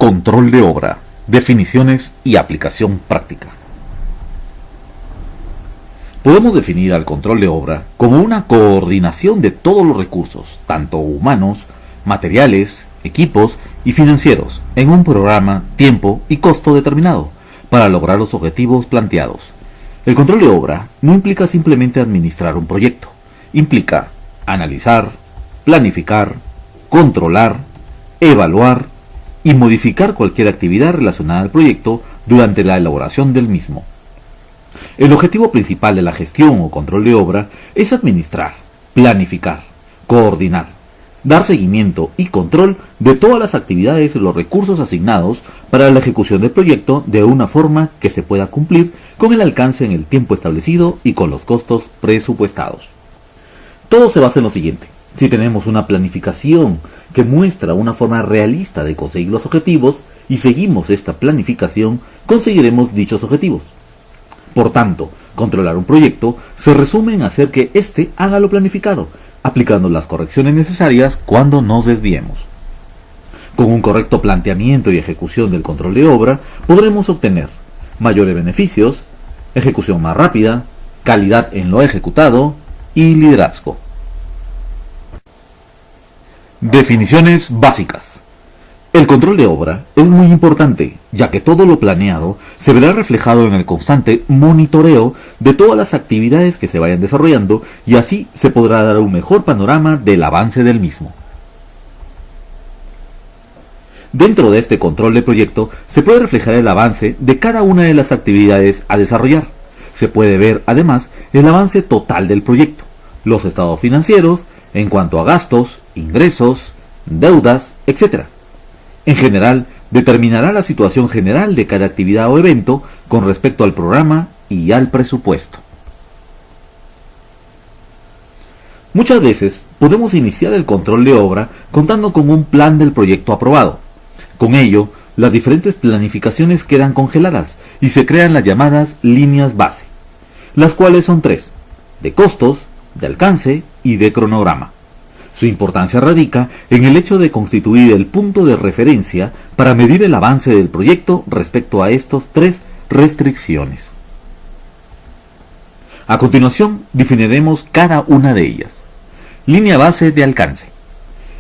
Control de obra, definiciones y aplicación práctica. Podemos definir al control de obra como una coordinación de todos los recursos, tanto humanos, materiales, equipos y financieros, en un programa, tiempo y costo determinado, para lograr los objetivos planteados. El control de obra no implica simplemente administrar un proyecto, implica analizar, planificar, controlar, evaluar y modificar cualquier actividad relacionada al proyecto durante la elaboración del mismo. El objetivo principal de la gestión o control de obra es administrar, planificar, coordinar, dar seguimiento y control de todas las actividades y los recursos asignados para la ejecución del proyecto de una forma que se pueda cumplir con el alcance en el tiempo establecido y con los costos presupuestados. Todo se basa en lo siguiente. Si tenemos una planificación que muestra una forma realista de conseguir los objetivos y seguimos esta planificación, conseguiremos dichos objetivos. Por tanto, controlar un proyecto se resume en hacer que éste haga lo planificado, aplicando las correcciones necesarias cuando nos desviemos. Con un correcto planteamiento y ejecución del control de obra, podremos obtener mayores beneficios, ejecución más rápida, calidad en lo ejecutado y liderazgo. Definiciones básicas. El control de obra es muy importante, ya que todo lo planeado se verá reflejado en el constante monitoreo de todas las actividades que se vayan desarrollando y así se podrá dar un mejor panorama del avance del mismo. Dentro de este control de proyecto se puede reflejar el avance de cada una de las actividades a desarrollar. Se puede ver además el avance total del proyecto, los estados financieros en cuanto a gastos, ingresos, deudas, etc. En general, determinará la situación general de cada actividad o evento con respecto al programa y al presupuesto. Muchas veces podemos iniciar el control de obra contando con un plan del proyecto aprobado. Con ello, las diferentes planificaciones quedan congeladas y se crean las llamadas líneas base, las cuales son tres: de costos, de alcance y de cronograma. Su importancia radica en el hecho de constituir el punto de referencia para medir el avance del proyecto respecto a estos tres restricciones. A continuación, definiremos cada una de ellas. Línea base de alcance.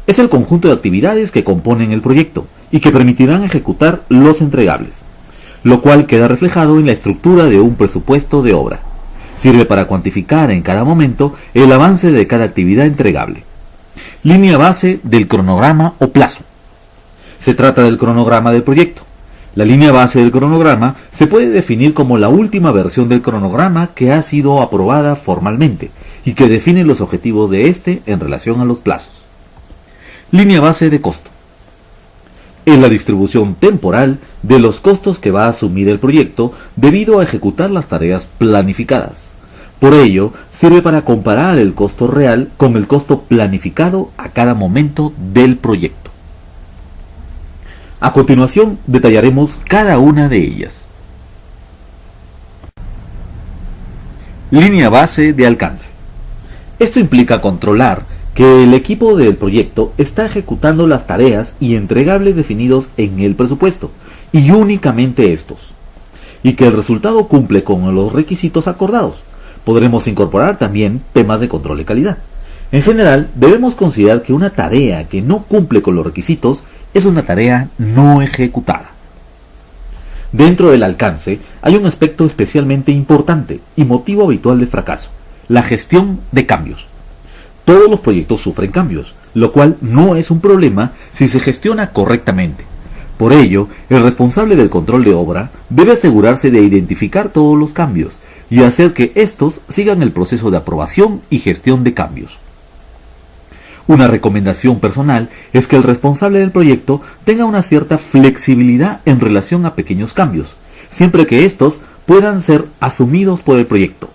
Es el conjunto de actividades que componen el proyecto y que permitirán ejecutar los entregables, lo cual queda reflejado en la estructura de un presupuesto de obra. Sirve para cuantificar en cada momento el avance de cada actividad entregable. Línea base del cronograma o plazo. Se trata del cronograma del proyecto. La línea base del cronograma se puede definir como la última versión del cronograma que ha sido aprobada formalmente y que define los objetivos de este en relación a los plazos. Línea base de costo. Es la distribución temporal de los costos que va a asumir el proyecto debido a ejecutar las tareas planificadas. Por ello, sirve para comparar el costo real con el costo planificado a cada momento del proyecto. A continuación, detallaremos cada una de ellas. Línea base de alcance. Esto implica controlar que el equipo del proyecto está ejecutando las tareas y entregables definidos en el presupuesto, y únicamente estos, y que el resultado cumple con los requisitos acordados. Podremos incorporar también temas de control de calidad. En general, debemos considerar que una tarea que no cumple con los requisitos es una tarea no ejecutada. Dentro del alcance hay un aspecto especialmente importante y motivo habitual de fracaso: la gestión de cambios. Todos los proyectos sufren cambios, lo cual no es un problema si se gestiona correctamente. Por ello, el responsable del control de obra debe asegurarse de identificar todos los cambios y hacer que estos sigan el proceso de aprobación y gestión de cambios. Una recomendación personal es que el responsable del proyecto tenga una cierta flexibilidad en relación a pequeños cambios, siempre que estos puedan ser asumidos por el proyecto.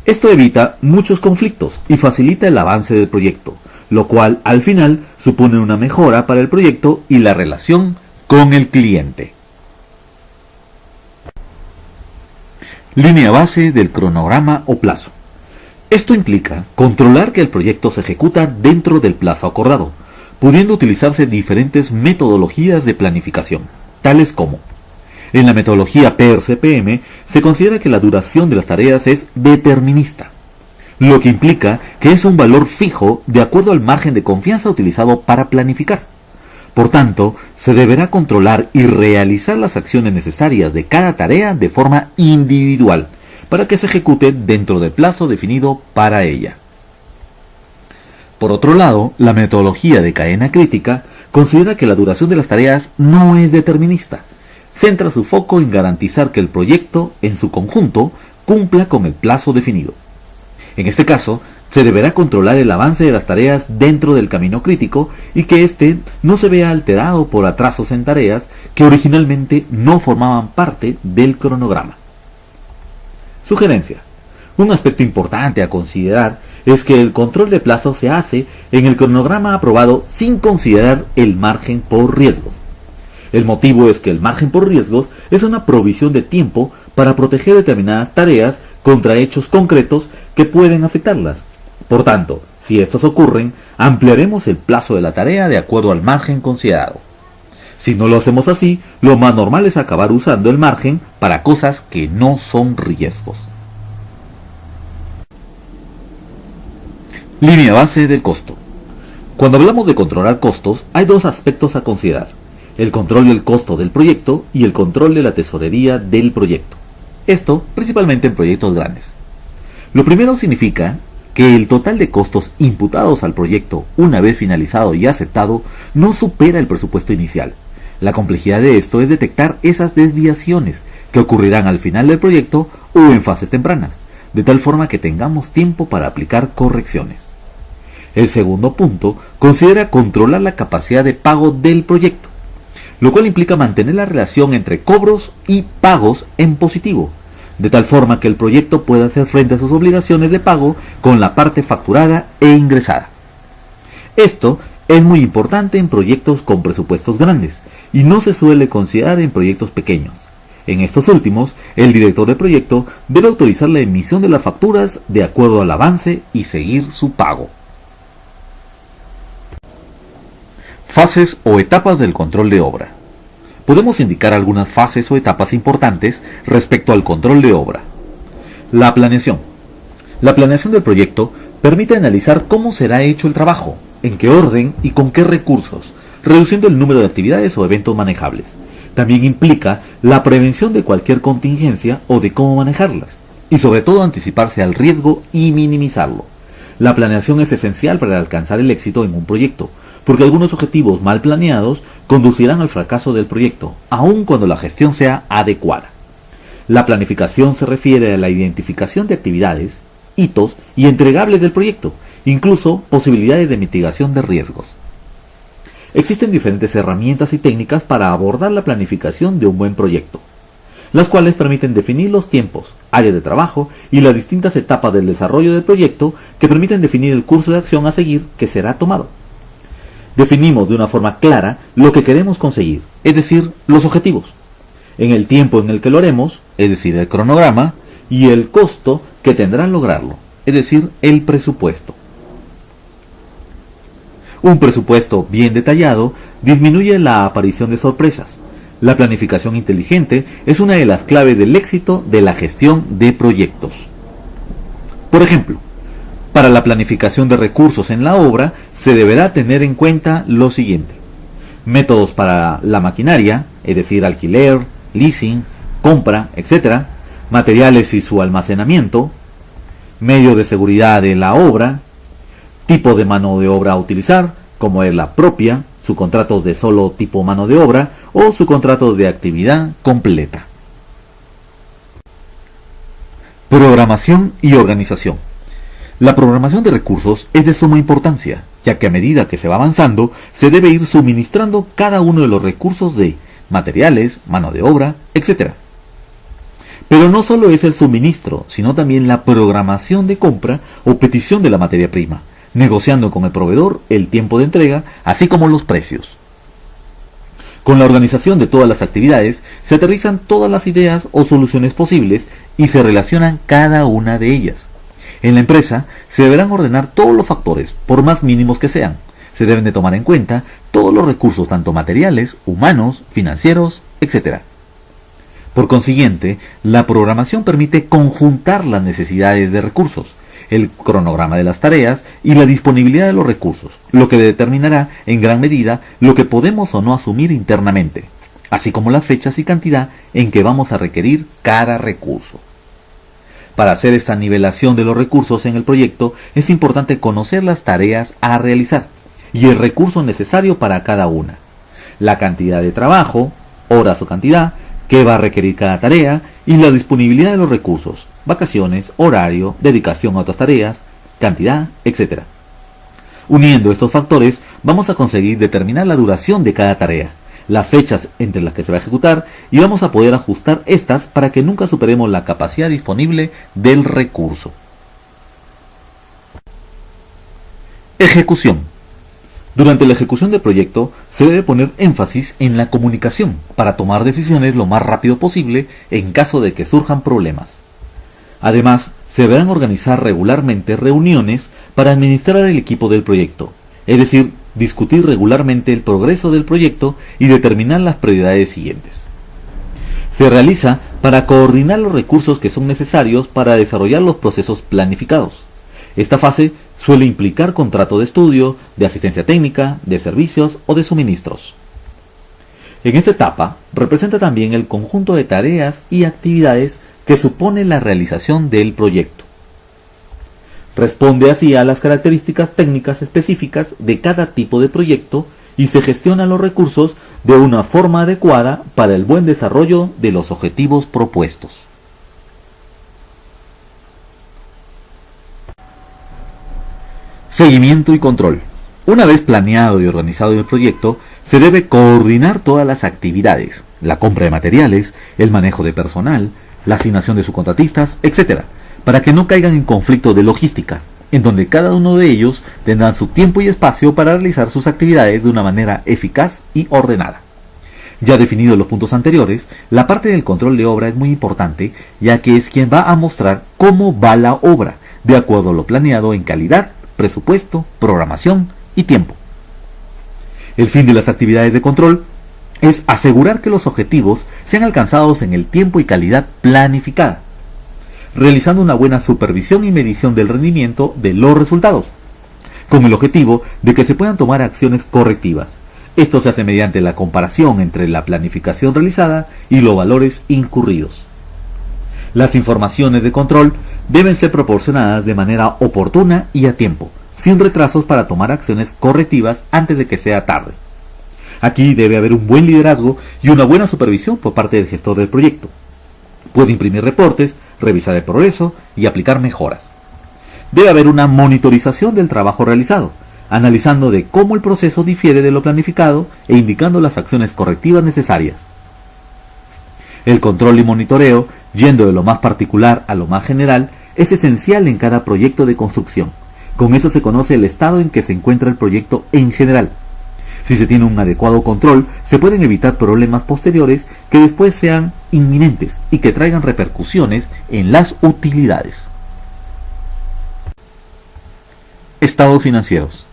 Esto evita muchos conflictos y facilita el avance del proyecto, lo cual al final supone una mejora para el proyecto y la relación con el cliente. Línea base del cronograma o plazo. Esto implica controlar que el proyecto se ejecuta dentro del plazo acordado. pudiendo utilizarse diferentes metodologías de planificación, tales como: en la metodología PERCE-PM se considera que la duración de las tareas es determinista, lo que implica que es un valor fijo de acuerdo al margen de confianza utilizado para planificar. Por tanto, se deberá controlar y realizar las acciones necesarias de cada tarea de forma individual para que se ejecute dentro del plazo definido para ella. Por otro lado, la metodología de cadena crítica considera que la duración de las tareas no es determinista. Centra su foco en garantizar que el proyecto, en su conjunto, cumpla con el plazo definido. En este caso, se deberá controlar el avance de las tareas dentro del camino crítico y que éste no se vea alterado por atrasos en tareas que originalmente no formaban parte del cronograma. Sugerencia. Un aspecto importante a considerar es que el control de plazo se hace en el cronograma aprobado sin considerar el margen por riesgos. El motivo es que el margen por riesgos es una provisión de tiempo para proteger determinadas tareas contra hechos concretos que pueden afectarlas. Por tanto, si estos ocurren, ampliaremos el plazo de la tarea de acuerdo al margen considerado. Si no lo hacemos así, lo más normal es acabar usando el margen para cosas que no son riesgos. Línea base del costo. Cuando hablamos de controlar costos, hay dos aspectos a considerar: el control del costo del proyecto y el control de la tesorería del proyecto. Esto principalmente en proyectos grandes. Lo primero significa que el total de costos imputados al proyecto una vez finalizado y aceptado no supera el presupuesto inicial. La complejidad de esto es detectar esas desviaciones que ocurrirán al final del proyecto o en fases tempranas, de tal forma que tengamos tiempo para aplicar correcciones. El segundo punto considera controlar la capacidad de pago del proyecto, lo cual implica mantener la relación entre cobros y pagos en positivo, de tal forma que el proyecto pueda hacer frente a sus obligaciones de pago con la parte facturada e ingresada. Esto es muy importante en proyectos con presupuestos grandes y no se suele considerar en proyectos pequeños. En estos últimos, el director del proyecto debe autorizar la emisión de las facturas de acuerdo al avance y seguir su pago. Fases o etapas del control de obra. Podemos indicar algunas fases o etapas importantes respecto al control de obra. La planeación. La planeación del proyecto permite analizar cómo será hecho el trabajo, en qué orden y con qué recursos, reduciendo el número de actividades o eventos manejables. También implica la prevención de cualquier contingencia o de cómo manejarlas, y sobre todo anticiparse al riesgo y minimizarlo. La planeación es esencial para alcanzar el éxito en un proyecto, porque algunos objetivos mal planeados conducirán al fracaso del proyecto, aun cuando la gestión sea adecuada. La planificación se refiere a la identificación de actividades, hitos y entregables del proyecto, incluso posibilidades de mitigación de riesgos. Existen diferentes herramientas y técnicas para abordar la planificación de un buen proyecto, las cuales permiten definir los tiempos, áreas de trabajo y las distintas etapas del desarrollo del proyecto que permiten definir el curso de acción a seguir que será tomado. Definimos de una forma clara lo que queremos conseguir, es decir, los objetivos, en el tiempo en el que lo haremos, es decir, el cronograma, y el costo que tendrá lograrlo, es decir, el presupuesto. Un presupuesto bien detallado disminuye la aparición de sorpresas. La planificación inteligente es una de las claves del éxito de la gestión de proyectos. Por ejemplo, para la planificación de recursos en la obra, se deberá tener en cuenta lo siguiente: métodos para la maquinaria, es decir, alquiler, leasing, compra, etc., materiales y su almacenamiento, medios de seguridad de la obra, tipo de mano de obra a utilizar, como es la propia, su contrato de solo tipo mano de obra o su contrato de actividad completa. Programación y organización. La programación de recursos es de suma importancia, ya que a medida que se va avanzando, se debe ir suministrando cada uno de los recursos de materiales, mano de obra, etc. Pero no solo es el suministro, sino también la programación de compra o petición de la materia prima, negociando con el proveedor el tiempo de entrega, así como los precios. Con la organización de todas las actividades, se aterrizan todas las ideas o soluciones posibles y se relacionan cada una de ellas. En la empresa se deberán ordenar todos los factores, por más mínimos que sean, se deben de tomar en cuenta todos los recursos, tanto materiales, humanos, financieros, etc. Por consiguiente, la programación permite conjuntar las necesidades de recursos, el cronograma de las tareas y la disponibilidad de los recursos, lo que determinará en gran medida lo que podemos o no asumir internamente, así como las fechas y cantidad en que vamos a requerir cada recurso. Para hacer esta nivelación de los recursos en el proyecto, es importante conocer las tareas a realizar y el recurso necesario para cada una, la cantidad de trabajo, horas o cantidad, que va a requerir cada tarea y la disponibilidad de los recursos, vacaciones, horario, dedicación a otras tareas, cantidad, etc. Uniendo estos factores, vamos a conseguir determinar la duración de cada tarea, las fechas entre las que se va a ejecutar y vamos a poder ajustar estas para que nunca superemos la capacidad disponible del recurso. Ejecución. Durante la ejecución del proyecto se debe poner énfasis en la comunicación para tomar decisiones lo más rápido posible en caso de que surjan problemas. Además, se deberán organizar regularmente reuniones para administrar el equipo del proyecto, es decir, discutir regularmente el progreso del proyecto y determinar las prioridades siguientes. Se realiza para coordinar los recursos que son necesarios para desarrollar los procesos planificados. Esta fase suele implicar contrato de estudio, de asistencia técnica, de servicios o de suministros. En esta etapa representa también el conjunto de tareas y actividades que supone la realización del proyecto. Responde así a las características técnicas específicas de cada tipo de proyecto y se gestionan los recursos de una forma adecuada para el buen desarrollo de los objetivos propuestos. Seguimiento y control. Una vez planeado y organizado el proyecto, se debe coordinar todas las actividades, la compra de materiales, el manejo de personal, la asignación de subcontratistas, etc., para que no caigan en conflicto de logística, en donde cada uno de ellos tendrá su tiempo y espacio para realizar sus actividades de una manera eficaz y ordenada. Ya definidos los puntos anteriores, la parte del control de obra es muy importante, ya que es quien va a mostrar cómo va la obra, de acuerdo a lo planeado en calidad, presupuesto, programación y tiempo. El fin de las actividades de control es asegurar que los objetivos sean alcanzados en el tiempo y calidad planificada, realizando una buena supervisión y medición del rendimiento de los resultados, con el objetivo de que se puedan tomar acciones correctivas. Esto se hace mediante la comparación entre la planificación realizada y los valores incurridos. Las informaciones de control deben ser proporcionadas de manera oportuna y a tiempo, sin retrasos para tomar acciones correctivas antes de que sea tarde. Aquí debe haber un buen liderazgo y una buena supervisión por parte del gestor del proyecto. Puede imprimir reportes, revisar el progreso y aplicar mejoras. Debe haber una monitorización del trabajo realizado, analizando de cómo el proceso difiere de lo planificado e indicando las acciones correctivas necesarias. El control y monitoreo, yendo de lo más particular a lo más general, es esencial en cada proyecto de construcción. Con eso se conoce el estado en que se encuentra el proyecto en general. Si se tiene un adecuado control, se pueden evitar problemas posteriores que después sean inminentes y que traigan repercusiones en las utilidades. Estados financieros.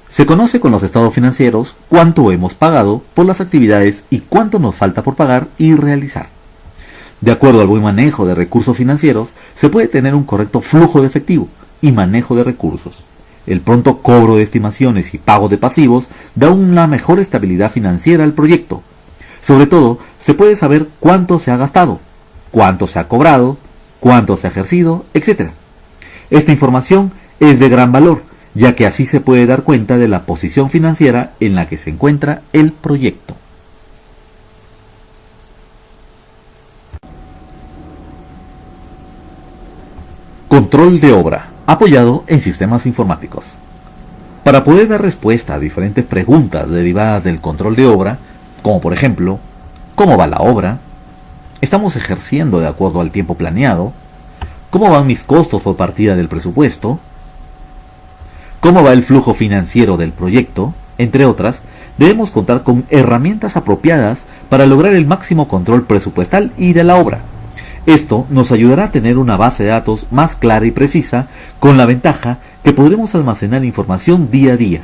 Se conoce con los estados financieros cuánto hemos pagado por las actividades y cuánto nos falta por pagar y realizar. De acuerdo al buen manejo de recursos financieros, se puede tener un correcto flujo de efectivo y manejo de recursos. El pronto cobro de estimaciones y pago de pasivos da una mejor estabilidad financiera al proyecto. Sobre todo, se puede saber cuánto se ha gastado, cuánto se ha cobrado, cuánto se ha ejercido, etc. Esta información es de gran valor, ya que así se puede dar cuenta de la posición financiera en la que se encuentra el proyecto. Control de obra, apoyado en sistemas informáticos. Para poder dar respuesta a diferentes preguntas derivadas del control de obra, como por ejemplo, ¿cómo va la obra? ¿Estamos ejerciendo de acuerdo al tiempo planeado? ¿Cómo van mis costos por partida del presupuesto? ¿Cómo va el flujo financiero del proyecto? Entre otras, debemos contar con herramientas apropiadas para lograr el máximo control presupuestal y de la obra. Esto nos ayudará a tener una base de datos más clara y precisa, con la ventaja que podremos almacenar información día a día,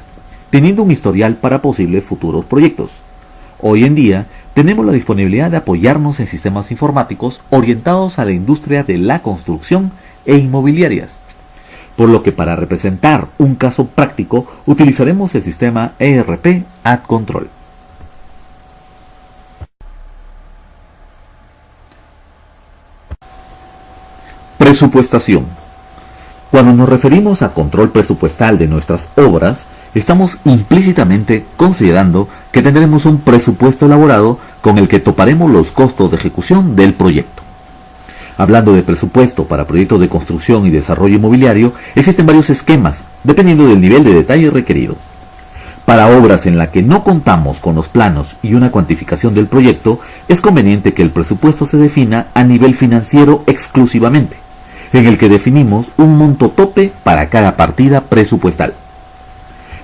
teniendo un historial para posibles futuros proyectos. Hoy en día, tenemos la disponibilidad de apoyarnos en sistemas informáticos orientados a la industria de la construcción e inmobiliarias, por lo que para representar un caso práctico utilizaremos el sistema ERP AdControl. Presupuestación. Cuando nos referimos a control presupuestal de nuestras obras, estamos implícitamente considerando que tendremos un presupuesto elaborado con el que toparemos los costos de ejecución del proyecto. Hablando de presupuesto para proyectos de construcción y desarrollo inmobiliario, existen varios esquemas, dependiendo del nivel de detalle requerido. Para obras en las que no contamos con los planos y una cuantificación del proyecto, es conveniente que el presupuesto se defina a nivel financiero exclusivamente, en el que definimos un monto tope para cada partida presupuestal.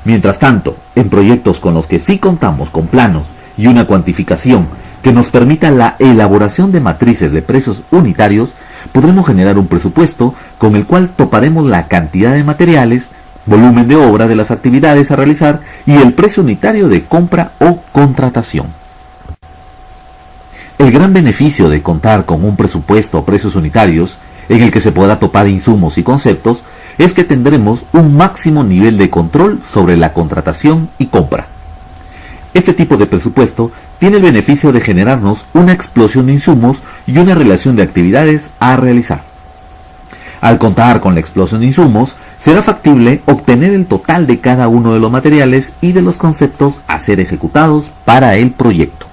Mientras tanto, en proyectos con los que sí contamos con planos y una cuantificación que nos permita la elaboración de matrices de precios unitarios, podremos generar un presupuesto con el cual toparemos la cantidad de materiales, volumen de obra de las actividades a realizar y el precio unitario de compra o contratación. El gran beneficio de contar con un presupuesto a precios unitarios, en el que se podrá topar insumos y conceptos, es que tendremos un máximo nivel de control sobre la contratación y compra. Este tipo de presupuesto tiene el beneficio de generarnos una explosión de insumos y una relación de actividades a realizar. Al contar con la explosión de insumos, será factible obtener el total de cada uno de los materiales y de los conceptos a ser ejecutados para el proyecto.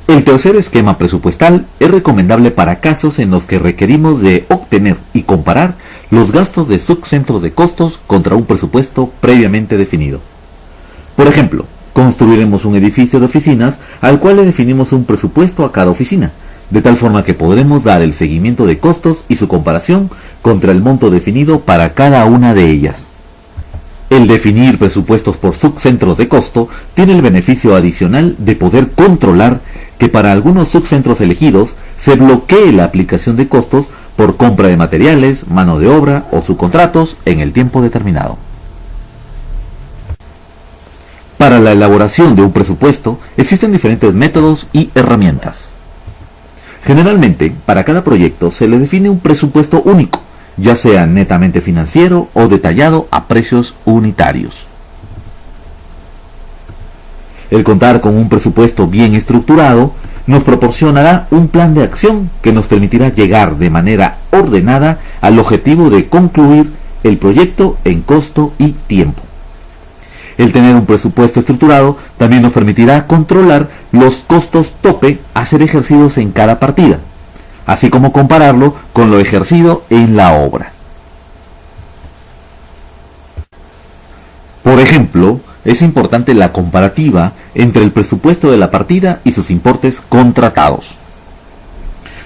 El tercer esquema presupuestal es recomendable para casos en los que requerimos de obtener y comparar los gastos de subcentros de costos contra un presupuesto previamente definido. Por ejemplo, construiremos un edificio de oficinas al cual le definimos un presupuesto a cada oficina, de tal forma que podremos dar el seguimiento de costos y su comparación contra el monto definido para cada una de ellas. El definir presupuestos por subcentros de costo tiene el beneficio adicional de poder controlar que para algunos subcentros elegidos se bloquee la aplicación de costos por compra de materiales, mano de obra o subcontratos en el tiempo determinado. Para la elaboración de un presupuesto existen diferentes métodos y herramientas. Generalmente, para cada proyecto se le define un presupuesto único, ya sea netamente financiero o detallado a precios unitarios. El contar con un presupuesto bien estructurado nos proporcionará un plan de acción que nos permitirá llegar de manera ordenada al objetivo de concluir el proyecto en costo y tiempo. El tener un presupuesto estructurado también nos permitirá controlar los costos tope a ser ejercidos en cada partida, así como compararlo con lo ejercido en la obra. Por ejemplo, es importante la comparativa entre el presupuesto de la partida y sus importes contratados.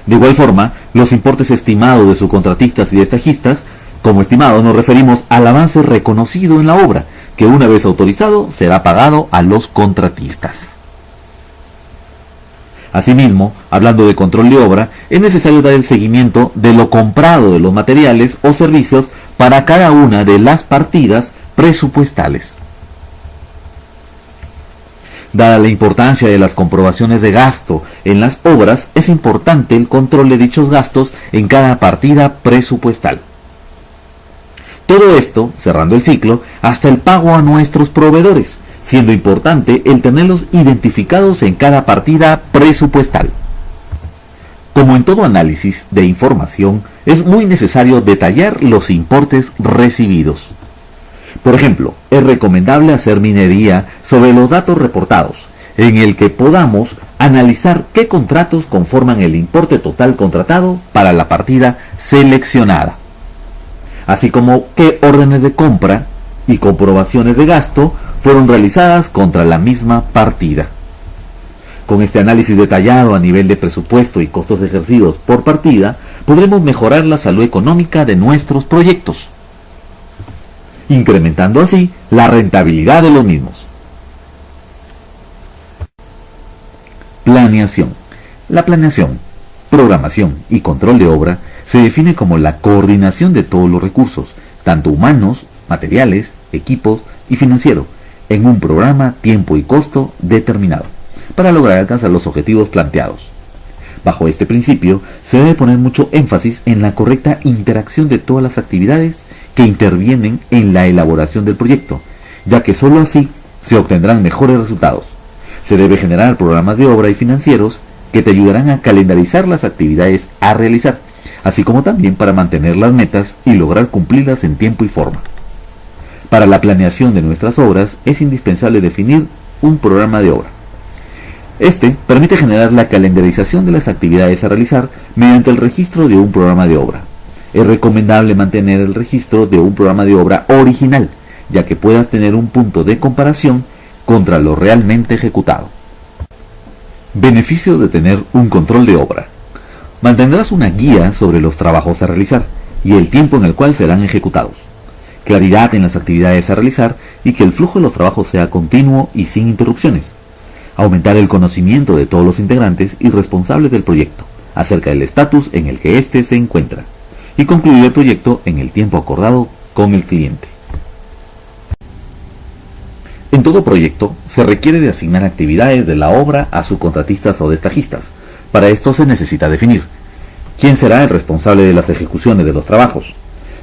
De igual forma, los importes estimados de subcontratistas y de estajistas, como estimados nos referimos al avance reconocido en la obra, que una vez autorizado será pagado a los contratistas. Asimismo, hablando de control de obra, es necesario dar el seguimiento de lo comprado de los materiales o servicios para cada una de las partidas presupuestales. Dada la importancia de las comprobaciones de gasto en las obras, es importante el control de dichos gastos en cada partida presupuestal. Todo esto, cerrando el ciclo, hasta el pago a nuestros proveedores, siendo importante el tenerlos identificados en cada partida presupuestal. Como en todo análisis de información, es muy necesario detallar los importes recibidos. Por ejemplo, es recomendable hacer minería sobre los datos reportados, en el que podamos analizar qué contratos conforman el importe total contratado para la partida seleccionada, así como qué órdenes de compra y comprobaciones de gasto fueron realizadas contra la misma partida. Con este análisis detallado a nivel de presupuesto y costos ejercidos por partida, podremos mejorar la salud económica de nuestros proyectos, incrementando así la rentabilidad de los mismos. Planeación. La planeación, programación y control de obra se define como la coordinación de todos los recursos, tanto humanos, materiales, equipos y financiero, en un programa, tiempo y costo determinado, para lograr alcanzar los objetivos planteados. Bajo este principio, se debe poner mucho énfasis en la correcta interacción de todas las actividades que intervienen en la elaboración del proyecto, ya que sólo así se obtendrán mejores resultados. Se debe generar programas de obra y financieros que te ayudarán a calendarizar las actividades a realizar, así como también para mantener las metas y lograr cumplirlas en tiempo y forma. Para la planeación de nuestras obras es indispensable definir un programa de obra. Este permite generar la calendarización de las actividades a realizar mediante el registro de un programa de obra. Es recomendable mantener el registro de un programa de obra original, ya que puedas tener un punto de comparación contra lo realmente ejecutado. Beneficio de tener un control de obra. Mantendrás una guía sobre los trabajos a realizar y el tiempo en el cual serán ejecutados. Claridad en las actividades a realizar y que el flujo de los trabajos sea continuo y sin interrupciones. Aumentar el conocimiento de todos los integrantes y responsables del proyecto acerca del estatus en el que éste se encuentra. Y concluir el proyecto en el tiempo acordado con el cliente. En todo proyecto se requiere de asignar actividades de la obra a subcontratistas o destajistas. Para esto se necesita definir quién será el responsable de las ejecuciones de los trabajos,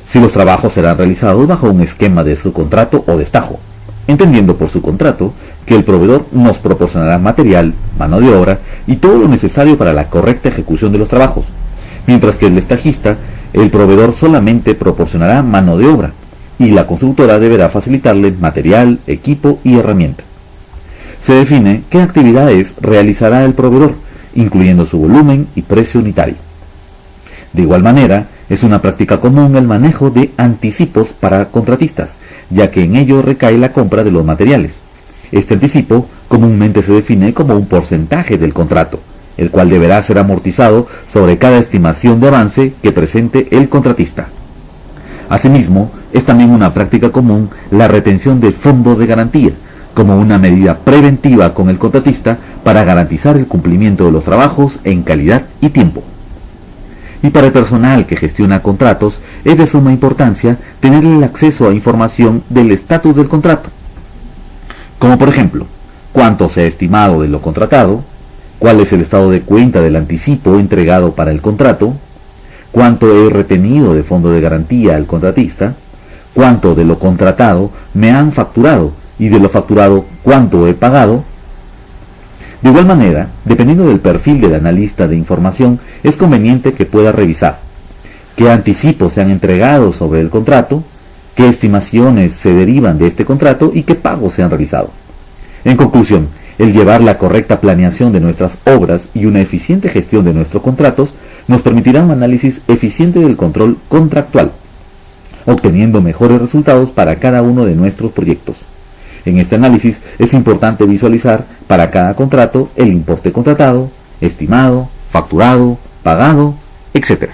si los trabajos serán realizados bajo un esquema de subcontrato o destajo, entendiendo por subcontrato que el proveedor nos proporcionará material, mano de obra y todo lo necesario para la correcta ejecución de los trabajos, mientras que el destajista, el proveedor solamente proporcionará mano de obra y la constructora deberá facilitarle material, equipo y herramienta. Se define qué actividades realizará el proveedor, incluyendo su volumen y precio unitario. De igual manera, es una práctica común el manejo de anticipos para contratistas, ya que en ello recae la compra de los materiales. Este anticipo comúnmente se define como un porcentaje del contrato, el cual deberá ser amortizado sobre cada estimación de avance que presente el contratista. Asimismo, es también una práctica común la retención de fondos de garantía, como una medida preventiva con el contratista para garantizar el cumplimiento de los trabajos en calidad y tiempo. Y para el personal que gestiona contratos, es de suma importancia tener el acceso a información del estatus del contrato, como por ejemplo, cuánto se ha estimado de lo contratado, cuál es el estado de cuenta del anticipo entregado para el contrato, cuánto he retenido de fondo de garantía al contratista, cuánto de lo contratado me han facturado y de lo facturado cuánto he pagado. De igual manera, dependiendo del perfil del analista de información, es conveniente que pueda revisar qué anticipos se han entregado sobre el contrato, qué estimaciones se derivan de este contrato y qué pagos se han realizado. En conclusión, el llevar la correcta planeación de nuestras obras y una eficiente gestión de nuestros contratos nos permitirá un análisis eficiente del control contractual, obteniendo mejores resultados para cada uno de nuestros proyectos. En este análisis es importante visualizar para cada contrato el importe contratado, estimado, facturado, pagado, etc.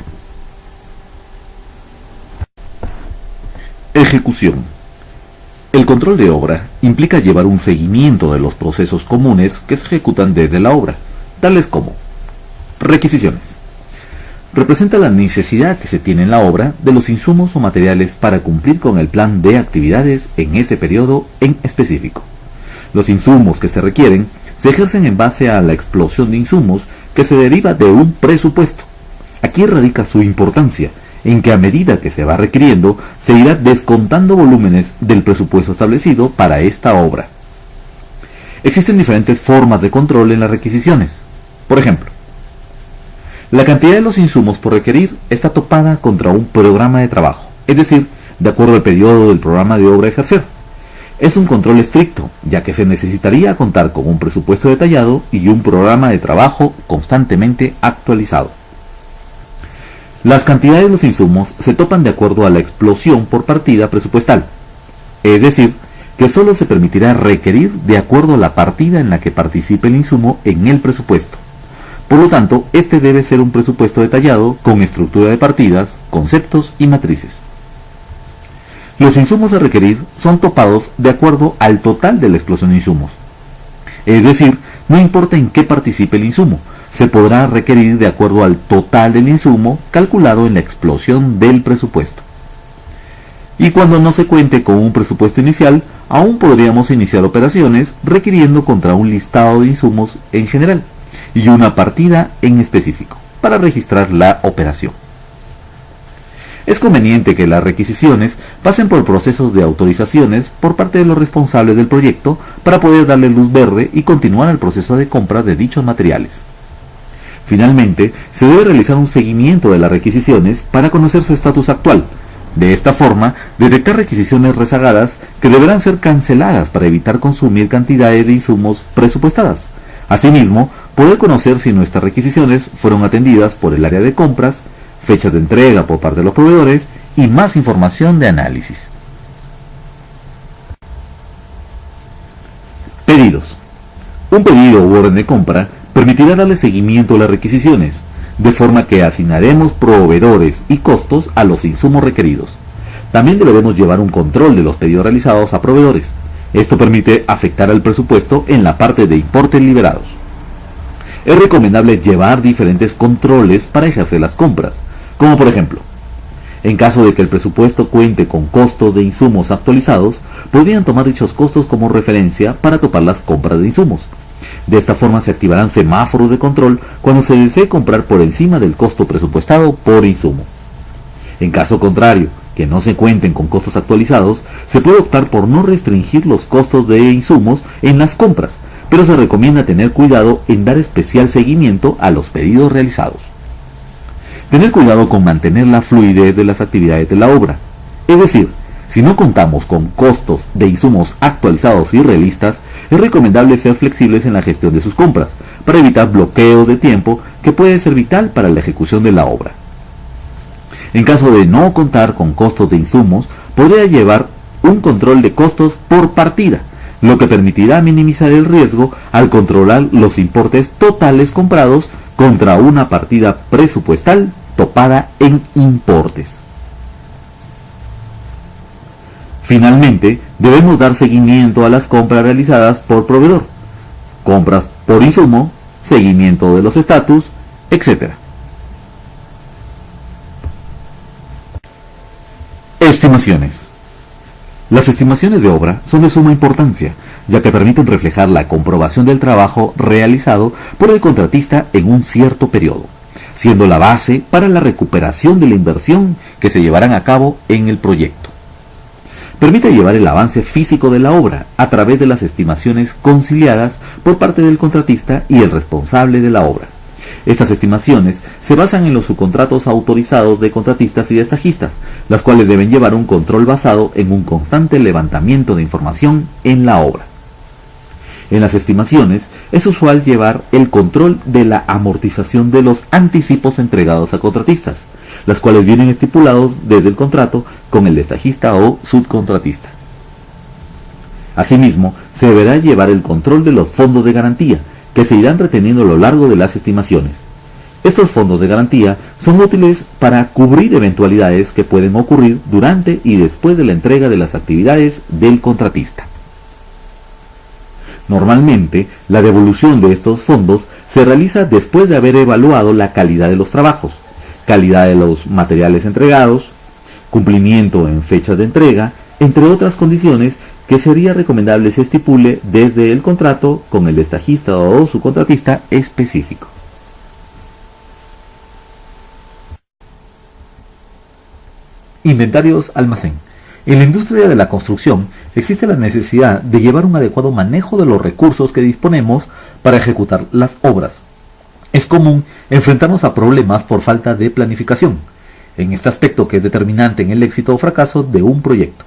Ejecución. El control de obra implica llevar un seguimiento de los procesos comunes que se ejecutan desde la obra, tales como requisiciones. Representa la necesidad que se tiene en la obra de los insumos o materiales para cumplir con el plan de actividades en ese periodo en específico. Los insumos que se requieren se ejercen en base a la explosión de insumos que se deriva de un presupuesto. Aquí radica su importancia, en que a medida que se va requiriendo, se irá descontando volúmenes del presupuesto establecido para esta obra. Existen diferentes formas de control en las requisiciones. Por ejemplo, la cantidad de los insumos por requerir está topada contra un programa de trabajo, es decir, de acuerdo al periodo del programa de obra a ejercer. Es un control estricto, ya que se necesitaría contar con un presupuesto detallado y un programa de trabajo constantemente actualizado. Las cantidades de los insumos se topan de acuerdo a la explosión por partida presupuestal, es decir, que solo se permitirá requerir de acuerdo a la partida en la que participe el insumo en el presupuesto. Por lo tanto, este debe ser un presupuesto detallado con estructura de partidas, conceptos y matrices. Los insumos a requerir son topados de acuerdo al total de la explosión de insumos. Es decir, no importa en qué participe el insumo, se podrá requerir de acuerdo al total del insumo calculado en la explosión del presupuesto. Y cuando no se cuente con un presupuesto inicial, aún podríamos iniciar operaciones requiriendo contra un listado de insumos en general y una partida en específico para registrar la operación. Es conveniente que las requisiciones pasen por procesos de autorizaciones por parte de los responsables del proyecto para poder darle luz verde y continuar el proceso de compra de dichos materiales. Finalmente, se debe realizar un seguimiento de las requisiciones para conocer su estatus actual. De esta forma, detectar requisiciones rezagadas que deberán ser canceladas para evitar consumir cantidades de insumos presupuestadas. Asimismo, poder conocer si nuestras requisiciones fueron atendidas por el área de compras, fechas de entrega por parte de los proveedores y más información de análisis. Pedidos. Un pedido u orden de compra permitirá darle seguimiento a las requisiciones, de forma que asignaremos proveedores y costos a los insumos requeridos. También deberemos llevar un control de los pedidos realizados a proveedores. Esto permite afectar al presupuesto en la parte de importes liberados. Es recomendable llevar diferentes controles para ejercer las compras, como por ejemplo, en caso de que el presupuesto cuente con costos de insumos actualizados, podrían tomar dichos costos como referencia para topar las compras de insumos. De esta forma se activarán semáforos de control cuando se desee comprar por encima del costo presupuestado por insumo. En caso contrario, que no se cuenten con costos actualizados, se puede optar por no restringir los costos de insumos en las compras, pero se recomienda tener cuidado en dar especial seguimiento a los pedidos realizados. Tener cuidado con mantener la fluidez de las actividades de la obra. Es decir, si no contamos con costos de insumos actualizados y realistas, es recomendable ser flexibles en la gestión de sus compras, para evitar bloqueos de tiempo que puede ser vital para la ejecución de la obra. En caso de no contar con costos de insumos, podría llevar un control de costos por partida, lo que permitirá minimizar el riesgo al controlar los importes totales comprados contra una partida presupuestal topada en importes. Finalmente, debemos dar seguimiento a las compras realizadas por proveedor, compras por insumo, seguimiento de los estatus, etc. Estimaciones. Las estimaciones de obra son de suma importancia, ya que permiten reflejar la comprobación del trabajo realizado por el contratista en un cierto periodo, siendo la base para la recuperación de la inversión que se llevarán a cabo en el proyecto. Permite llevar el avance físico de la obra a través de las estimaciones conciliadas por parte del contratista y el responsable de la obra. Estas estimaciones se basan en los subcontratos autorizados de contratistas y destajistas, las cuales deben llevar un control basado en un constante levantamiento de información en la obra. En las estimaciones es usual llevar el control de la amortización de los anticipos entregados a contratistas, las cuales vienen estipulados desde el contrato con el destajista o subcontratista. Asimismo, se deberá llevar el control de los fondos de garantía, que se irán reteniendo a lo largo de las estimaciones. Estos fondos de garantía son útiles para cubrir eventualidades que pueden ocurrir durante y después de la entrega de las actividades del contratista. Normalmente, la devolución de estos fondos se realiza después de haber evaluado la calidad de los trabajos, calidad de los materiales entregados, cumplimiento en fechas de entrega, entre otras condiciones que sería recomendable se estipule desde el contrato con el destajista o subcontratista específico. Inventarios almacén. En la industria de la construcción existe la necesidad de llevar un adecuado manejo de los recursos que disponemos para ejecutar las obras. Es común enfrentarnos a problemas por falta de planificación, en este aspecto que es determinante en el éxito o fracaso de un proyecto.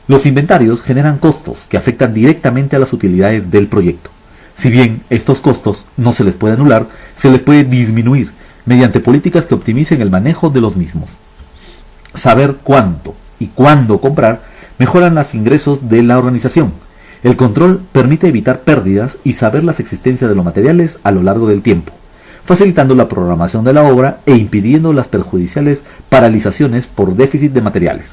Los inventarios generan costos que afectan directamente a las utilidades del proyecto. Si bien estos costos no se les puede anular, se les puede disminuir mediante políticas que optimicen el manejo de los mismos. Saber cuánto y cuándo comprar mejoran los ingresos de la organización. El control permite evitar pérdidas y saber las existencias de los materiales a lo largo del tiempo, facilitando la programación de la obra e impidiendo las perjudiciales paralizaciones por déficit de materiales.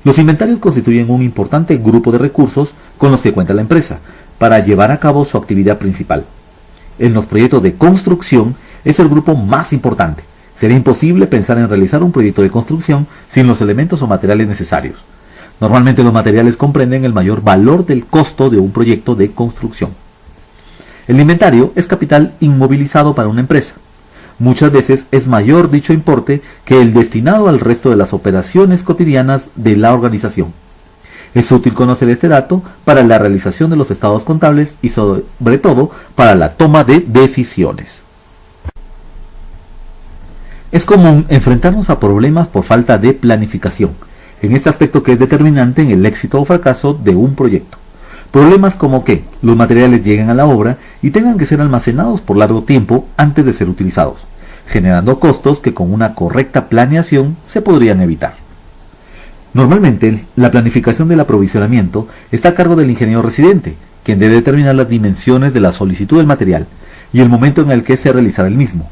Los inventarios constituyen un importante grupo de recursos con los que cuenta la empresa para llevar a cabo su actividad principal. En los proyectos de construcción es el grupo más importante, Sería imposible pensar en realizar un proyecto de construcción sin los elementos o materiales necesarios. Normalmente los materiales comprenden el mayor valor del costo de un proyecto de construcción. El inventario es capital inmovilizado para una empresa. Muchas veces es mayor dicho importe que el destinado al resto de las operaciones cotidianas de la organización. Es útil conocer este dato para la realización de los estados contables y sobre todo para la toma de decisiones. Es común enfrentarnos a problemas por falta de planificación, en este aspecto que es determinante en el éxito o fracaso de un proyecto. Problemas como que los materiales lleguen a la obra y tengan que ser almacenados por largo tiempo antes de ser utilizados, generando costos que con una correcta planeación se podrían evitar. Normalmente, la planificación del aprovisionamiento está a cargo del ingeniero residente, quien debe determinar las dimensiones de la solicitud del material y el momento en el que se realizará el mismo.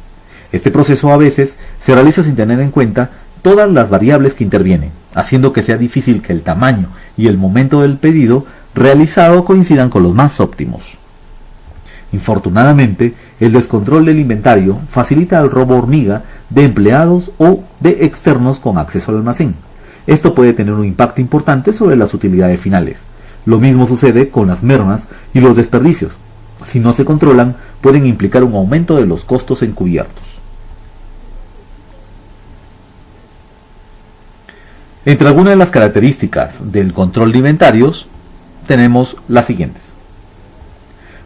Este proceso a veces se realiza sin tener en cuenta todas las variables que intervienen, haciendo que sea difícil que el tamaño y el momento del pedido realizado coincidan con los más óptimos. Infortunadamente, el descontrol del inventario facilita el robo hormiga de empleados o de externos con acceso al almacén. Esto puede tener un impacto importante sobre las utilidades finales. Lo mismo sucede con las mermas y los desperdicios. Si no se controlan, pueden implicar un aumento de los costos encubiertos. Entre algunas de las características del control de inventarios tenemos las siguientes.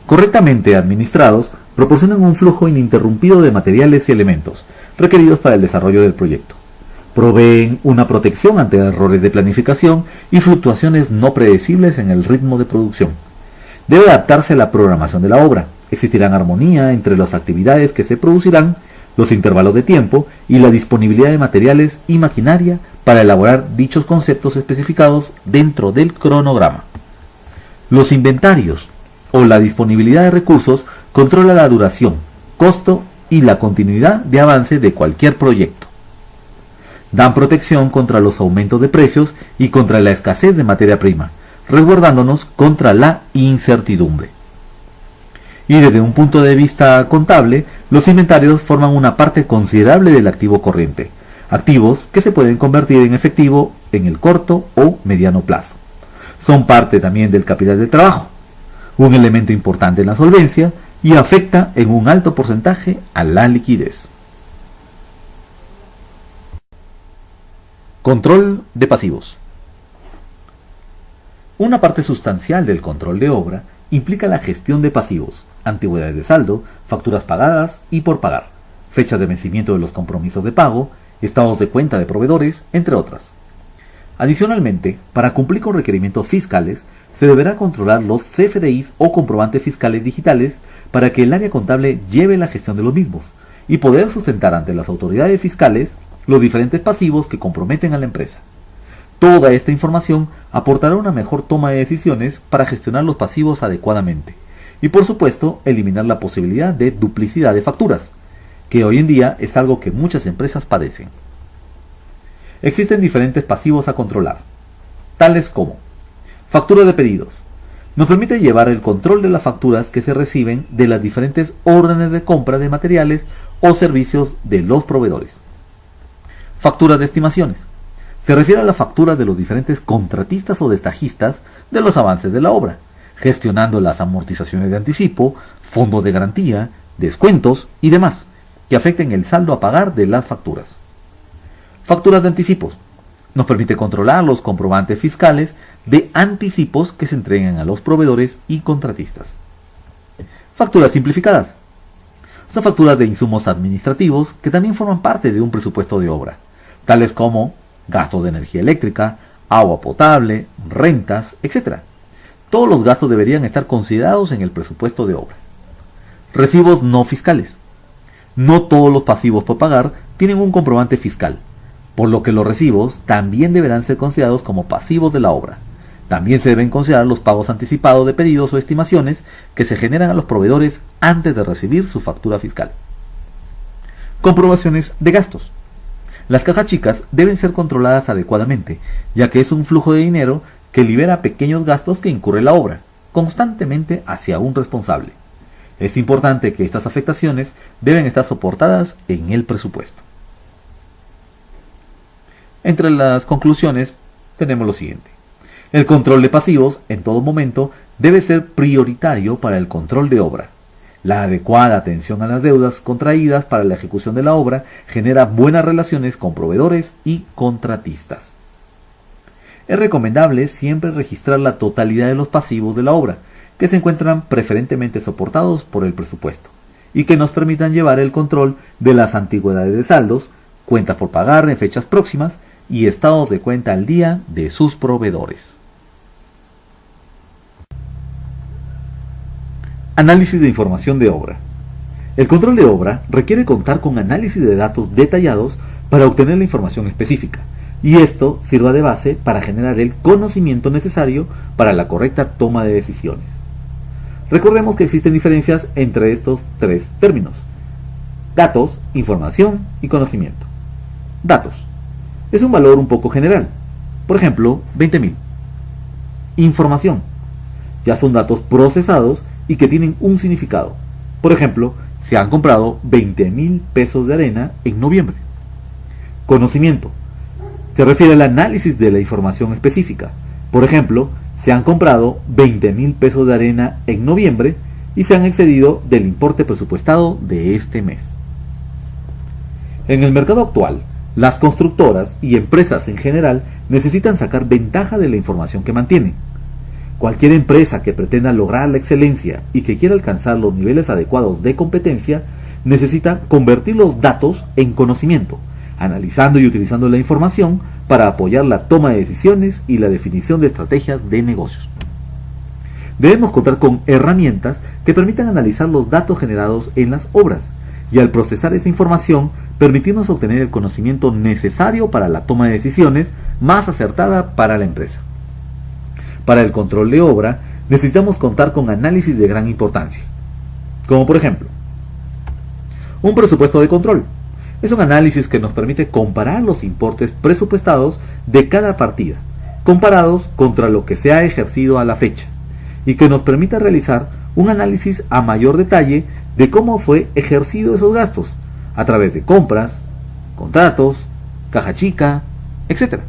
Correctamente administrados, proporcionan un flujo ininterrumpido de materiales y elementos requeridos para el desarrollo del proyecto. Proveen una protección ante errores de planificación y fluctuaciones no predecibles en el ritmo de producción. Debe adaptarse a la programación de la obra. Existirán armonía entre las actividades que se producirán, los intervalos de tiempo y la disponibilidad de materiales y maquinaria para elaborar dichos conceptos especificados dentro del cronograma. Los inventarios o la disponibilidad de recursos controla la duración, costo y la continuidad de avance de cualquier proyecto. Dan protección contra los aumentos de precios y contra la escasez de materia prima, resguardándonos contra la incertidumbre. Y desde un punto de vista contable, los inventarios forman una parte considerable del activo corriente, activos que se pueden convertir en efectivo en el corto o mediano plazo. Son parte también del capital de trabajo, un elemento importante en la solvencia y afecta en un alto porcentaje a la liquidez. Control de pasivos. Una parte sustancial del control de obra implica la gestión de pasivos, antigüedades de saldo, facturas pagadas y por pagar, fechas de vencimiento de los compromisos de pago, estados de cuenta de proveedores, entre otras. Adicionalmente, para cumplir con requerimientos fiscales, se deberá controlar los CFDIs o comprobantes fiscales digitales para que el área contable lleve la gestión de los mismos y poder sustentar ante las autoridades fiscales los diferentes pasivos que comprometen a la empresa. Toda esta información aportará una mejor toma de decisiones para gestionar los pasivos adecuadamente y, por supuesto, eliminar la posibilidad de duplicidad de facturas, que hoy en día es algo que muchas empresas padecen. Existen diferentes pasivos a controlar, tales como factura de pedidos. Nos permite llevar el control de las facturas que se reciben de las diferentes órdenes de compra de materiales o servicios de los proveedores. Facturas de estimaciones. Se refiere a la factura de los diferentes contratistas o destajistas de los avances de la obra, gestionando las amortizaciones de anticipo, fondos de garantía, descuentos y demás, que afecten el saldo a pagar de las facturas. Facturas de anticipos. Nos permite controlar los comprobantes fiscales de anticipos que se entreguen a los proveedores y contratistas. Facturas simplificadas. Son facturas de insumos administrativos que también forman parte de un presupuesto de obra, tales como gastos de energía eléctrica, agua potable, rentas, etc. Todos los gastos deberían estar considerados en el presupuesto de obra. Recibos no fiscales. No todos los pasivos por pagar tienen un comprobante fiscal, por lo que los recibos también deberán ser considerados como pasivos de la obra. También se deben considerar los pagos anticipados de pedidos o estimaciones que se generan a los proveedores antes de recibir su factura fiscal. Comprobaciones de gastos. Las cajas chicas deben ser controladas adecuadamente, ya que es un flujo de dinero que libera pequeños gastos que incurre la obra, constantemente hacia un responsable. Es importante que estas afectaciones deben estar soportadas en el presupuesto. Entre las conclusiones tenemos lo siguiente. El control de pasivos en todo momento debe ser prioritario para el control de obra. La adecuada atención a las deudas contraídas para la ejecución de la obra genera buenas relaciones con proveedores y contratistas. Es recomendable siempre registrar la totalidad de los pasivos de la obra, que se encuentran preferentemente soportados por el presupuesto, y que nos permitan llevar el control de las antigüedades de saldos, cuentas por pagar en fechas próximas y estados de cuenta al día de sus proveedores. Análisis de información de obra. El control de obra requiere contar con análisis de datos detallados para obtener la información específica, y esto sirva de base para generar el conocimiento necesario para la correcta toma de decisiones. Recordemos que existen diferencias entre estos tres términos: datos, información y conocimiento. Datos. Es un valor un poco general. Por ejemplo, 20.000. Información. Ya son datos procesados y que tienen un significado. Por ejemplo, se han comprado 20.000 pesos de arena en noviembre. Conocimiento. Se refiere al análisis de la información específica. Por ejemplo, se han comprado 20.000 pesos de arena en noviembre y se han excedido del importe presupuestado de este mes. En el mercado actual, las constructoras y empresas en general necesitan sacar ventaja de la información que mantienen. Cualquier empresa que pretenda lograr la excelencia y que quiera alcanzar los niveles adecuados de competencia necesita convertir los datos en conocimiento, analizando y utilizando la información para apoyar la toma de decisiones y la definición de estrategias de negocios. Debemos contar con herramientas que permitan analizar los datos generados en las obras y, al procesar esa información, permitirnos obtener el conocimiento necesario para la toma de decisiones más acertada para la empresa. Para el control de obra necesitamos contar con análisis de gran importancia, como por ejemplo, un presupuesto de control. Es un análisis que nos permite comparar los importes presupuestados de cada partida, comparados contra lo que se ha ejercido a la fecha, y que nos permita realizar un análisis a mayor detalle de cómo fue ejercido esos gastos, a través de compras, contratos, caja chica, etc.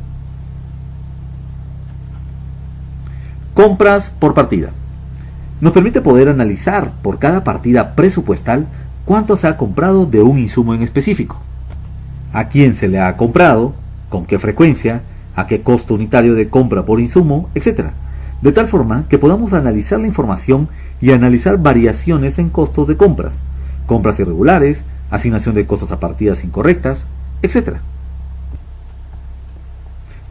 Compras por partida. Nos permite poder analizar por cada partida presupuestal cuánto se ha comprado de un insumo en específico, a quién se le ha comprado, con qué frecuencia, a qué costo unitario de compra por insumo, etc. De tal forma que podamos analizar la información y analizar variaciones en costos de compras, compras irregulares, asignación de costos a partidas incorrectas, etc.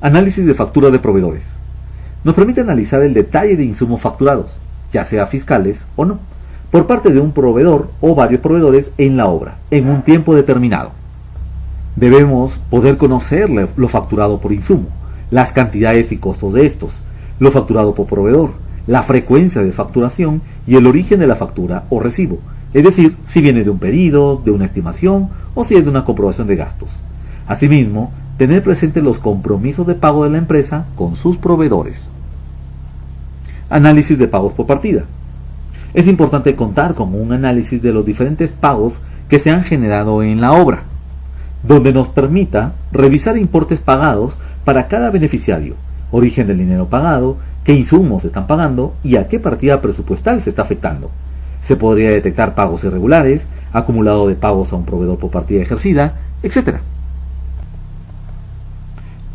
Análisis de factura de proveedores. Nos permite analizar el detalle de insumos facturados, ya sea fiscales o no, por parte de un proveedor o varios proveedores en la obra, en un tiempo determinado. Debemos poder conocer lo facturado por insumo, las cantidades y costos de estos, lo facturado por proveedor, la frecuencia de facturación y el origen de la factura o recibo, es decir, si viene de un pedido, de una estimación o si es de una comprobación de gastos. Asimismo, tener presente los compromisos de pago de la empresa con sus proveedores. Análisis de pagos por partida. Es importante contar con un análisis de los diferentes pagos que se han generado en la obra, donde nos permita revisar importes pagados para cada beneficiario, origen del dinero pagado, qué insumos se están pagando y a qué partida presupuestal se está afectando. Se podría detectar pagos irregulares, acumulado de pagos a un proveedor por partida ejercida, etc.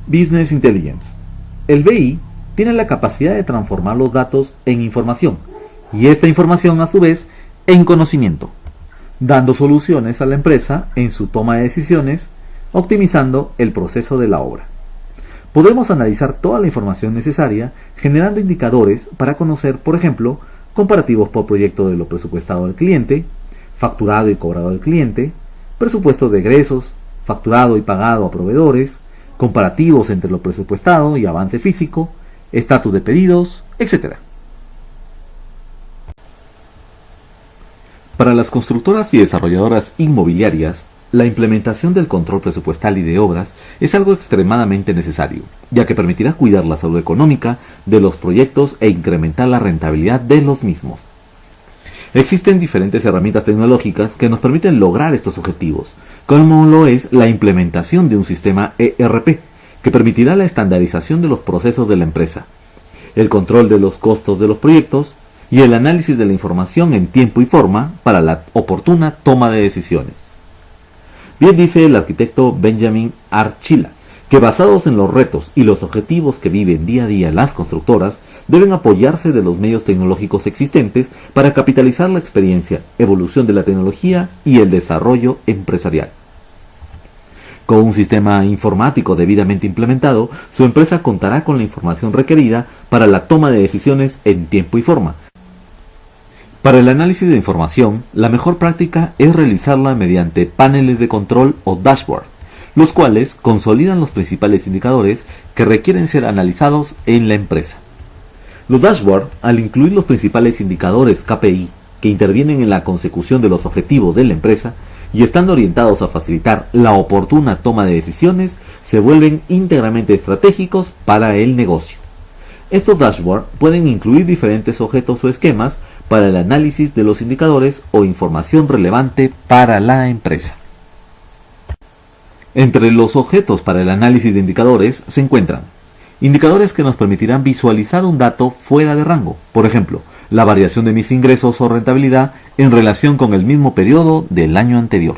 Business Intelligence. El BI tiene la capacidad de transformar los datos en información, y esta información a su vez en conocimiento, dando soluciones a la empresa en su toma de decisiones, optimizando el proceso de la obra. Podemos analizar toda la información necesaria generando indicadores para conocer, por ejemplo, comparativos por proyecto de lo presupuestado del cliente, facturado y cobrado del cliente, presupuestos de egresos, facturado y pagado a proveedores, comparativos entre lo presupuestado y avance físico, estatus de pedidos, etc. Para las constructoras y desarrolladoras inmobiliarias, la implementación del control presupuestal y de obras es algo extremadamente necesario, ya que permitirá cuidar la salud económica de los proyectos e incrementar la rentabilidad de los mismos. Existen diferentes herramientas tecnológicas que nos permiten lograr estos objetivos, como lo es la implementación de un sistema ERP, que permitirá la estandarización de los procesos de la empresa, el control de los costos de los proyectos y el análisis de la información en tiempo y forma para la oportuna toma de decisiones. Bien dice el arquitecto Benjamin Archila, que basados en los retos y los objetivos que viven día a día las constructoras, deben apoyarse de los medios tecnológicos existentes para capitalizar la experiencia, evolución de la tecnología y el desarrollo empresarial. Con un sistema informático debidamente implementado, su empresa contará con la información requerida para la toma de decisiones en tiempo y forma. Para el análisis de información, la mejor práctica es realizarla mediante paneles de control o dashboard, los cuales consolidan los principales indicadores que requieren ser analizados en la empresa. Los dashboards, al incluir los principales indicadores KPI que intervienen en la consecución de los objetivos de la empresa y estando orientados a facilitar la oportuna toma de decisiones, se vuelven íntegramente estratégicos para el negocio. Estos dashboards pueden incluir diferentes objetos o esquemas para el análisis de los indicadores o información relevante para la empresa. Entre los objetos para el análisis de indicadores se encuentran indicadores que nos permitirán visualizar un dato fuera de rango, por ejemplo, la variación de mis ingresos o rentabilidad en relación con el mismo periodo del año anterior.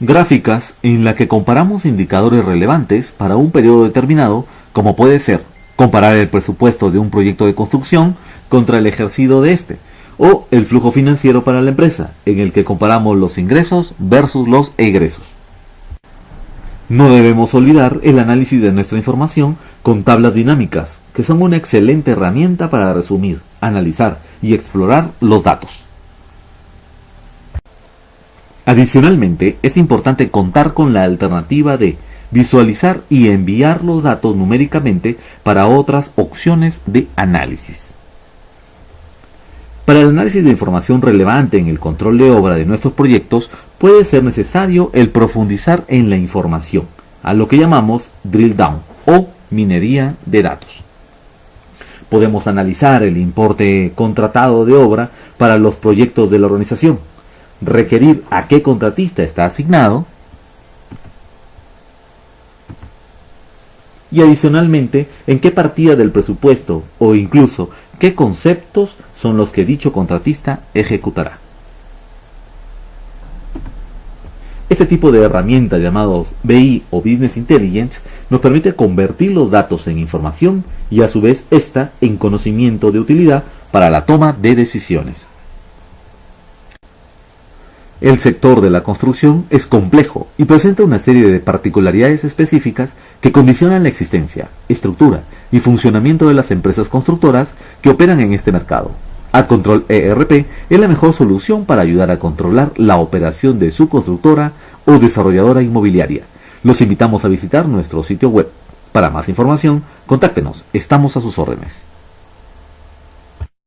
Gráficas en la que comparamos indicadores relevantes para un periodo determinado, como puede ser comparar el presupuesto de un proyecto de construcción contra el ejercido de este, o el flujo financiero para la empresa, en el que comparamos los ingresos versus los egresos. No debemos olvidar el análisis de nuestra información con tablas dinámicas, que son una excelente herramienta para resumir, analizar y explorar los datos. Adicionalmente, es importante contar con la alternativa de visualizar y enviar los datos numéricamente para otras opciones de análisis. Para el análisis de información relevante en el control de obra de nuestros proyectos, puede ser necesario el profundizar en la información, a lo que llamamos drill down o minería de datos. Podemos analizar el importe contratado de obra para los proyectos de la organización, requerir a qué contratista está asignado y adicionalmente en qué partida del presupuesto o incluso qué conceptos son los que dicho contratista ejecutará. Este tipo de herramientas llamados BI o Business Intelligence nos permite convertir los datos en información y a su vez esta en conocimiento de utilidad para la toma de decisiones. El sector de la construcción es complejo y presenta una serie de particularidades específicas que condicionan la existencia, estructura y funcionamiento de las empresas constructoras que operan en este mercado. AdControl ERP es la mejor solución para ayudar a controlar la operación de su constructora o desarrolladora inmobiliaria. Los invitamos a visitar nuestro sitio web. Para más información, contáctenos, estamos a sus órdenes.